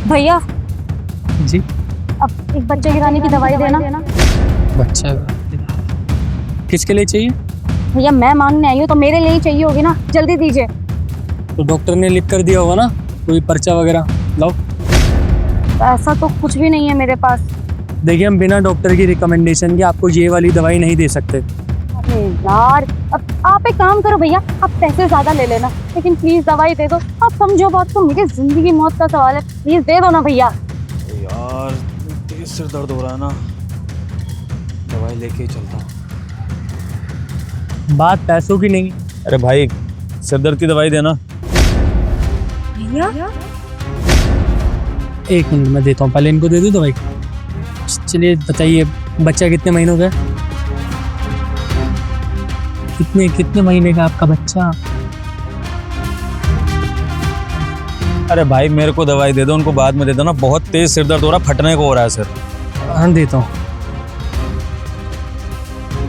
भैया जी। अब एक बच्चे गिराने की दवाई देना। बच्चा किसके लिए चाहिए? भैया मैं मांगने आई हूँ तो मेरे लिए ही चाहिए होगी ना, जल्दी दीजिए। तो डॉक्टर ने लिख कर दिया होगा ना कोई पर्चा वगैरह, लाओ। ऐसा तो कुछ भी नहीं है मेरे पास। देखिए हम बिना डॉक्टर की रिकमेंडेशन के आपको ये वाली दवाई नहीं दे सकते। अरे यार, अब आप एक काम करो भैया, आप पैसे ज्यादा ले लेना, लेकिन प्लीज दवाई दे दो। आप समझो बात को, मेरी जिंदगी मौत का सवाल है, प्लीज दे दो ना भैया। यार तेज सिर दर्द हो रहा है ना, दवाई लेके ही चलता हूँ। बात पैसों की नहीं। अरे भाई सिर दर्द की दवाई देना। भैया एक मिनट में देता हूँ, पहले इनको दे दूँ दवाई। चलिए बताइए, बच्चा कितने महीनों का है? कितने महीने का आपका बच्चा? अरे भाई मेरे को दवाई दे दो, उनको बाद में दे दो ना, बहुत तेज सिर दर्द हो रहा है, फटने को हो रहा है सिर। हाँ देता हूँ।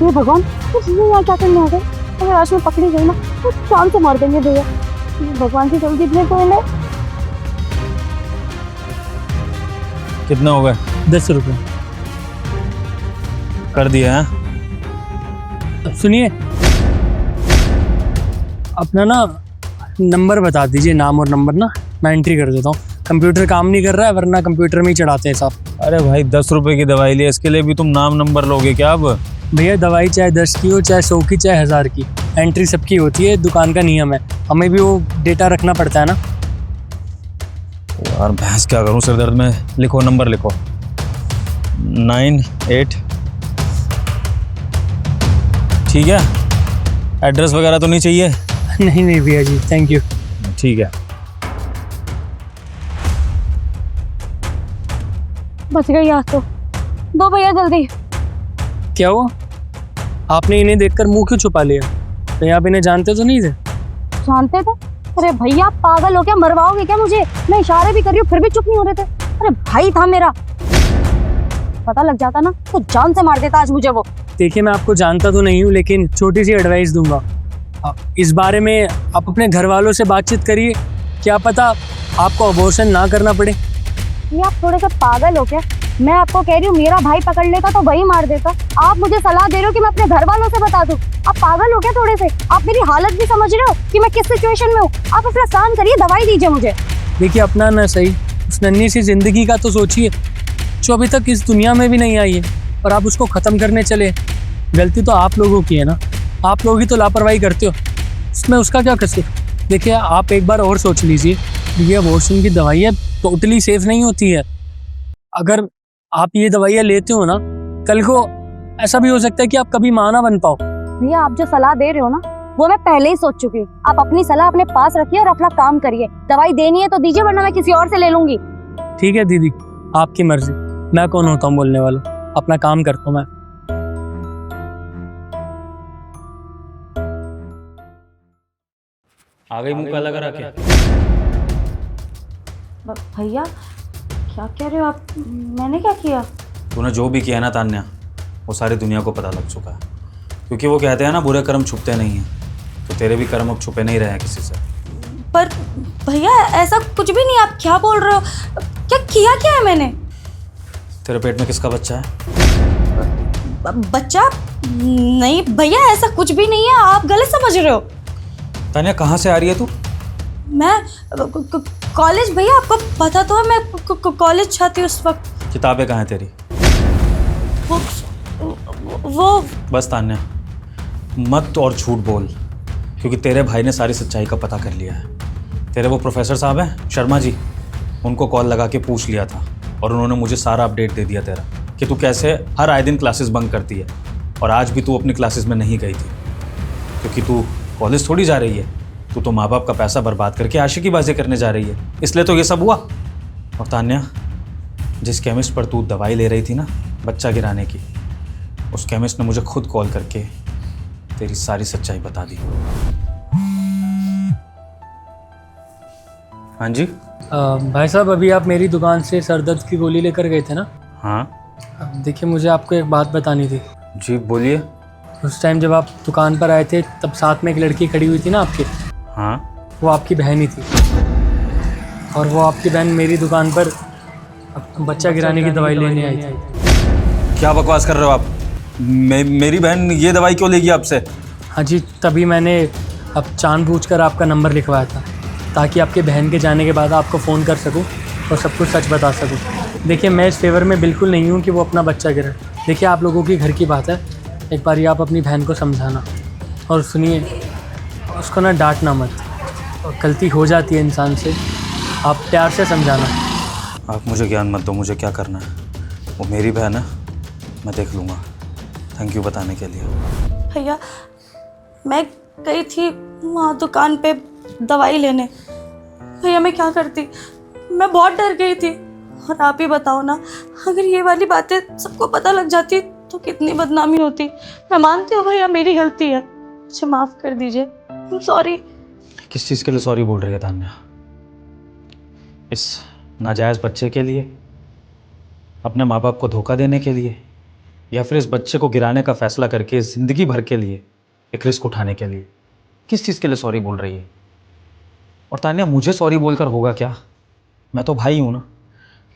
ये भगवान, कुछ नहीं यार, क्या करने आ गए? अगर आज मैं पकड़ी गई ना तो जान से मार देंगे भैया। भगवान की जल्दी भेज दो इन्हें। कितने हो गए? 10 रुपये कर दिए हैं। अब सुनिए, अपना ना नंबर बता दीजिए, नाम और नंबर ना मैं एंट्री कर देता हूँ। कंप्यूटर काम नहीं कर रहा है, वरना कंप्यूटर में ही चढ़ाते हैं साहब। अरे भाई 10 रुपए की दवाई ली, इसके लिए भी तुम नाम नंबर लोगे क्या अब? भैया दवाई चाहे 10 की हो, चाहे 100 की, चाहे 1000 की, एंट्री सबकी होती है, दुकान का नियम है, हमें भी वो डेटा रखना पड़ता है ना। यार भैंस क्या करूं सिर दर्द में। लिखो नंबर लिखो, 98। ठीक है, एड्रेस वगैरह तो नहीं चाहिए? नहीं भैया जी, थैंक यू। ठीक है। बच गई आज तो। दो भैया जल्दी। क्या हुआ? आपने इन्हें देखकर मुंह क्यों छुपा लिया? कहीं आप इन्हें जानते तो नहीं थे? जानते थे? अरे भैया पागल हो क्या, मरवाओगे क्या मुझे? मैं इशारे भी कर रही हूँ फिर भी चुप नहीं हो रहे थे। अरे भाई था मेरा, पता लग जाता ना तो जान से मार देता आज मुझे वो। देखिए मैं आपको जानता तो नहीं हूँ, लेकिन छोटी सी एडवाइस दूंगा। इस बारे में आप अपने घर वालों से बातचीत करिए, क्या पता आपको अबॉर्शन ना करना पड़े। ये आप थोड़े से पागल हो क्या? मैं आपको कह रही हूँ मेरा भाई पकड़ लेता तो वही मार देता। आप मुझे सलाह दे रहे हो कि मैं अपने घर वालों से बता दूं? आप पागल हो क्या थोड़े से? आप मेरी हालत भी समझ रहे हो कि मैं किस सिचुएशन में हूँ? आप अपना काम करिए, दवाई दीजिए मुझे। देखिए अपना ना सही, उस नन्ही सी जिंदगी का तो सोचिए जो अभी तक इस दुनिया में भी नहीं आई है, और आप उसको ख़त्म करने चले। गलती तो आप लोगों की है ना, आप लोग ही तो लापरवाही करते हो, इसमें उसका क्या कसूर? देखिए आप एक बार और सोच लीजिए, ये अबॉर्शन की दवाइयाँ टोटली सेफ नहीं होती है। अगर आप ये दवाइयाँ लेते हो ना, कल को ऐसा भी हो सकता है कि आप कभी मां ना बन पाओ। भैया आप जो सलाह दे रहे हो ना वो मैं पहले ही सोच चुकी हूँ। आप अपनी सलाह अपने पास रखिए और अपना काम करिए। दवाई देनी है तो दीजिए, वरना मैं किसी और से ले लूंगी। ठीक है दीदी, आपकी मर्जी, मैं कौन होता हूँ बोलने वाला, अपना काम करता हूँ मैं। आ गई मुंह काला करा के। भैया क्या कह रहे हो आप? मैंने क्या किया? तूने जो भी किया ना तान्या, वो सारी दुनिया को पता लग चुका है। क्योंकि वो कहते हैं ना, बुरे कर्म छुपते नहीं हैं, तो तेरे भी कर्म अब छुपे नहीं रहे हैं किसी से। पर भैया ऐसा कुछ भी नहीं, आप क्या बोल रहे हो? क्या है मैंने? तेरे पेट में किसका बच्चा है? बच्चा? नहीं भैया ऐसा कुछ भी नहीं है, आप गलत समझ रहे हो। तान्या कहाँ से आ रही है तू? मैं कॉलेज, भैया आपको पता तो है मैं कॉलेज छाती उस वक्त। किताबें कहाँ हैं तेरी? वो बस तान्या, मत और झूठ बोल, क्योंकि तेरे भाई ने सारी सच्चाई का पता कर लिया है। तेरे वो प्रोफेसर साहब हैं शर्मा जी, उनको कॉल लगा के पूछ लिया था, और उन्होंने मुझे सारा अपडेट दे दिया तेरा, कि तू कैसे हर आए दिन क्लासेस बंक करती है, और आज भी तू अपनी क्लासेस में नहीं गई थी, क्योंकि तू कॉलेज थोड़ी जा रही है, तू तो माँ बाप का पैसा बर्बाद करके आशिकीबाजी करने जा रही है, इसलिए तो ये सब हुआ। और तान्या, जिस केमिस्ट पर तू दवाई ले रही थी ना बच्चा गिराने की, उस केमिस्ट ने मुझे खुद कॉल करके तेरी सारी सच्चाई बता दी। हाँ जी भाई साहब, अभी आप मेरी दुकान से सर दर्द की गोली लेकर गए थे ना? हाँ देखिए मुझे आपको एक बात बतानी थी। जी बोलिए। उस टाइम जब आप दुकान पर आए थे, तब साथ में एक लड़की खड़ी हुई थी ना आपकी? हाँ वो आपकी बहन ही थी, और वो आपकी बहन मेरी दुकान पर अब बच्चा गिराने की दवाई लेने आई थी। क्या बकवास कर रहे हो आप? मेरी बहन ये दवाई क्यों लेगी आपसे? हाँ जी, तभी मैंने अब जानबूझकर आपका नंबर लिखवाया था, ताकि आपके बहन के जाने के बाद आपको फ़ोन कर सकूं और सब कुछ सच बता सकूं। देखिए, मैं इस फेवर में बिल्कुल नहीं हूं कि वो अपना बच्चा गिरे। देखिए, आप लोगों की घर की बात है, एक बार ये आप अपनी बहन को समझाना। और सुनिए, उसको ना डांटना मत, और गलती हो जाती है इंसान से, आप प्यार से समझाना। आप मुझे ज्ञान मत दो, मुझे क्या करना है। वो मेरी बहन है, मैं देख लूँगा। थैंक यू बताने के लिए। भैया, मैं गई थी वहाँ दुकान पे दवाई लेने। भैया, मैं क्या करती, मैं बहुत डर गई थी। और आप ही बताओ ना, अगर ये वाली बातें सबको पता लग जाती तो कितनी बदनामी होती। मैं मानती हूँ भैया, मेरी गलती है, मुझे माफ़ कर दीजिए। सॉरी। किस चीज़ के लिए सॉरी बोल रही है तान्या? इस नाजायज़ बच्चे के लिए, अपने माँ बाप को धोखा देने के लिए, या फिर इस बच्चे को गिराने का फैसला करके ज़िंदगी भर के लिए एक रिस्क उठाने के लिए? किस चीज़ के लिए सॉरी बोल रही है? और तान्या, मुझे सॉरी बोलकर होगा क्या? मैं तो भाई हूँ ना।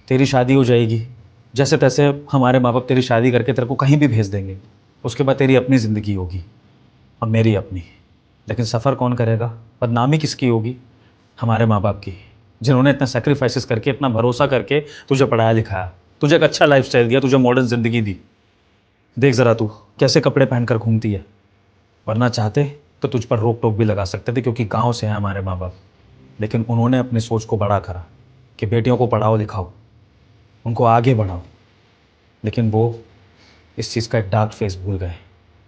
तेरी शादी हो जाएगी, जैसे तैसे हमारे माँ बाप तेरी शादी करके तेरे को कहीं भी भेज देंगे। उसके बाद तेरी अपनी ज़िंदगी होगी और मेरी अपनी। लेकिन सफ़र कौन करेगा? बदनामी किसकी होगी? हमारे माँ बाप की, जिन्होंने इतना सेक्रीफाइसेस करके, इतना भरोसा करके तुझे पढ़ाया लिखाया, तुझे एक अच्छा लाइफस्टाइल दिया, तुझे मॉडर्न ज़िंदगी दी। देख ज़रा तू कैसे कपड़े पहनकर घूमती है। वरना चाहते तो तुझ पर रोक टोक भी लगा सकते थे, क्योंकि गांव से हैं हमारे माँ बाप। लेकिन उन्होंने अपनी सोच को बड़ा करा कि बेटियों को पढ़ाओ लिखाओ, उनको आगे बढ़ाओ। लेकिन वो इस चीज़ का एक डार्क फेस भूल गए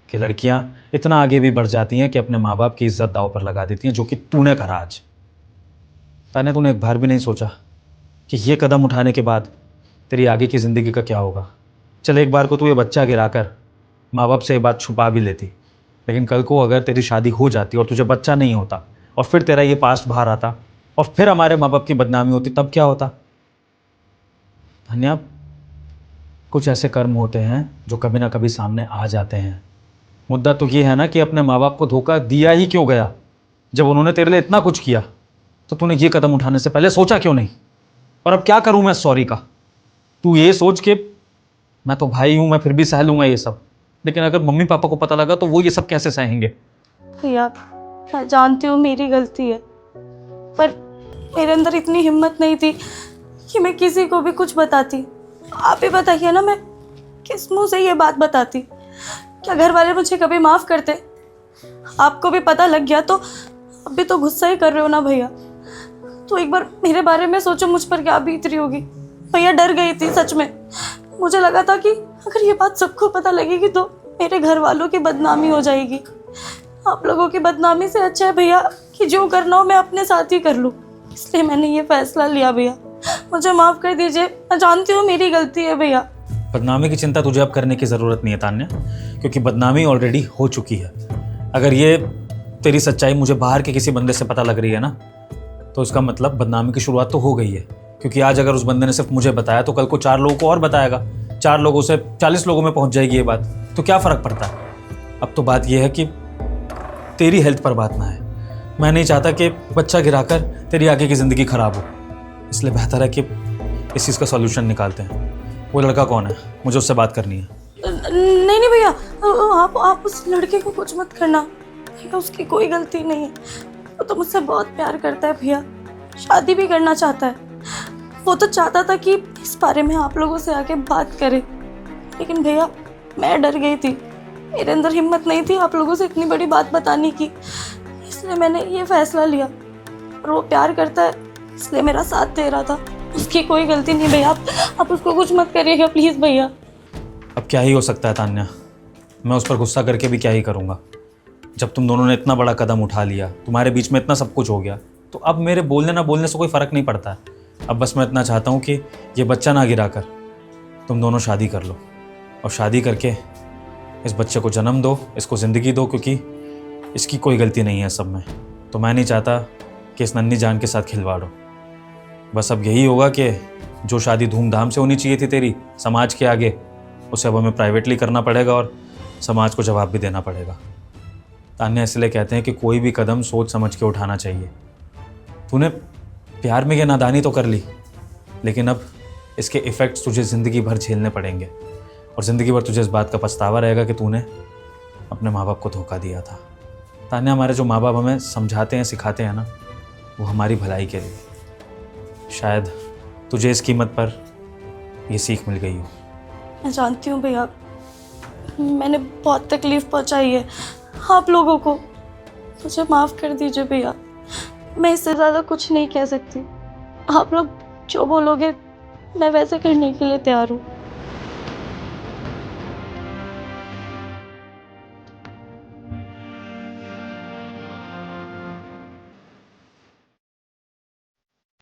कि लड़कियां इतना आगे भी बढ़ जाती हैं कि अपने माँ बाप की इज्जत दांव पर लगा देती हैं, जो कि तूने करा आज। तूने एक बार भी नहीं सोचा कि ये कदम उठाने के बाद तेरी आगे की ज़िंदगी का क्या होगा। चल, एक बार को तू ये बच्चा गिराकर माँ बाप से ये बात छुपा भी लेती, लेकिन कल को अगर तेरी शादी हो जाती और तुझे बच्चा नहीं होता, और फिर तेरा ये पास्ट बाहर आता, और फिर हमारे माँ बाप की बदनामी होती, तब क्या होता? धन्या, कुछ ऐसे कर्म होते हैं जो कभी ना कभी सामने आ जाते हैं। मुद्दा तो ये है ना कि अपने माँ बाप को धोखा दिया ही क्यों गया? जब उन्होंने तेरे लिए इतना कुछ किया तो तूने ये कदम उठाने से पहले सोचा क्यों नहीं? और अब क्या करूं मैं सॉरी का? तू ये सोच के, मैं तो भाई हूं, मैं फिर भी सह लूंगा ये सब, लेकिन अगर मम्मी पापा को पता लगा तो वो ये सब कैसे सहेंगे? भैया, मैं जानती हूँ मेरी गलती है, पर मेरे अंदर इतनी हिम्मत नहीं थी कि मैं किसी को भी कुछ बताती। आप ही बताइए ना, मैं किस मुंह से ये बात बताती? क्या घर वाले मुझे कभी माफ़ करते? आपको भी पता लग गया तो अभी तो गुस्सा ही कर रहे हो ना भैया। तो एक बार मेरे बारे में सोचो, मुझ पर क्या बीत रही होगी। भैया, डर गई थी सच में। मुझे लगा था कि अगर ये बात सबको पता लगेगी तो मेरे घर वालों की बदनामी हो जाएगी। आप लोगों की बदनामी से अच्छा है भैया कि जो करना हो मैं अपने साथ ही कर लूँ। इसलिए मैंने ये फैसला लिया। भैया, मुझे माफ़ कर दीजिए, मैं जानती हूँ मेरी गलती है भैया। बदनामी की चिंता तुझे अब करने की ज़रूरत नहीं है तान्या, क्योंकि बदनामी ऑलरेडी हो चुकी है। अगर ये तेरी सच्चाई मुझे बाहर के किसी बंदे से पता लग रही है ना, तो इसका मतलब बदनामी की शुरुआत तो हो गई है। क्योंकि आज अगर उस बंदे ने सिर्फ मुझे बताया तो कल को 4 लोगों को और बताएगा, 4 लोगों से 40 लोगों में पहुंच जाएगी ये बात। तो क्या फ़र्क पड़ता है? अब तो बात यह है कि तेरी हेल्थ पर बात ना है। मैं नहीं चाहता कि बच्चा गिराकर तेरी आगे की ज़िंदगी ख़राब हो, इसलिए बेहतर है कि इस चीज़ का सॉल्यूशन निकालते हैं। वो लड़का कौन है? मुझे उससे बात करनी है। नहीं नहीं भैया, आप उस लड़के को कुछ मत करना भैया, उसकी कोई गलती नहीं है। वो तो मुझसे बहुत प्यार करता है भैया, शादी भी करना चाहता है। वो तो चाहता था कि इस बारे में आप लोगों से आके बात करे, लेकिन भैया मैं डर गई थी। मेरे अंदर हिम्मत नहीं थी आप लोगों से इतनी बड़ी बात बताने की, इसलिए मैंने ये फैसला लिया। और वो प्यार करता है इसलिए मेरा साथ दे रहा था, उसकी कोई गलती नहीं भैया। आप उसको कुछ मत करिएगा प्लीज़ भैया। अब क्या ही हो सकता है तान्या, मैं उस पर गुस्सा करके भी क्या ही करूँगा। जब तुम दोनों ने इतना बड़ा कदम उठा लिया, तुम्हारे बीच में इतना सब कुछ हो गया, तो अब मेरे बोलने ना बोलने से कोई फ़र्क नहीं पड़ता है। अब बस मैं इतना चाहता हूँ कि ये बच्चा ना गिरा कर तुम दोनों शादी कर लो, और शादी करके इस बच्चे को जन्म दो, इसको ज़िंदगी दो, क्योंकि इसकी कोई गलती नहीं है सब में। तो मैं नहीं चाहता कि इस नन्ही जान के साथ खिलवाड़ हो। बस अब यही होगा कि जो शादी धूमधाम से होनी चाहिए थी तेरी समाज के आगे, उसे अब हमें प्राइवेटली करना पड़ेगा और समाज को जवाब भी देना पड़ेगा। तान्या, इसलिए कहते हैं कि कोई भी कदम सोच समझ के उठाना चाहिए। तूने प्यार में ये नादानी तो कर ली, लेकिन अब इसके इफ़ेक्ट्स तुझे ज़िंदगी भर झेलने पड़ेंगे और ज़िंदगी भर तुझे इस बात का पछतावा रहेगा कि तूने अपने माँ बाप को धोखा दिया था। तान्या, हमारे जो माँ बाप हमें समझाते हैं, सिखाते हैं ना, वो हमारी भलाई के लिए। शायद तुझे इस कीमत पर ये सीख मिल गई हो। मैं जानती हूँ भैया, मैंने बहुत तकलीफ़ पहुँचाई है आप लोगों को। मुझे माफ़ कर दीजिए भैया, मैं इससे ज़्यादा कुछ नहीं कह सकती। आप लोग जो बोलोगे मैं वैसे करने के लिए तैयार हूँ।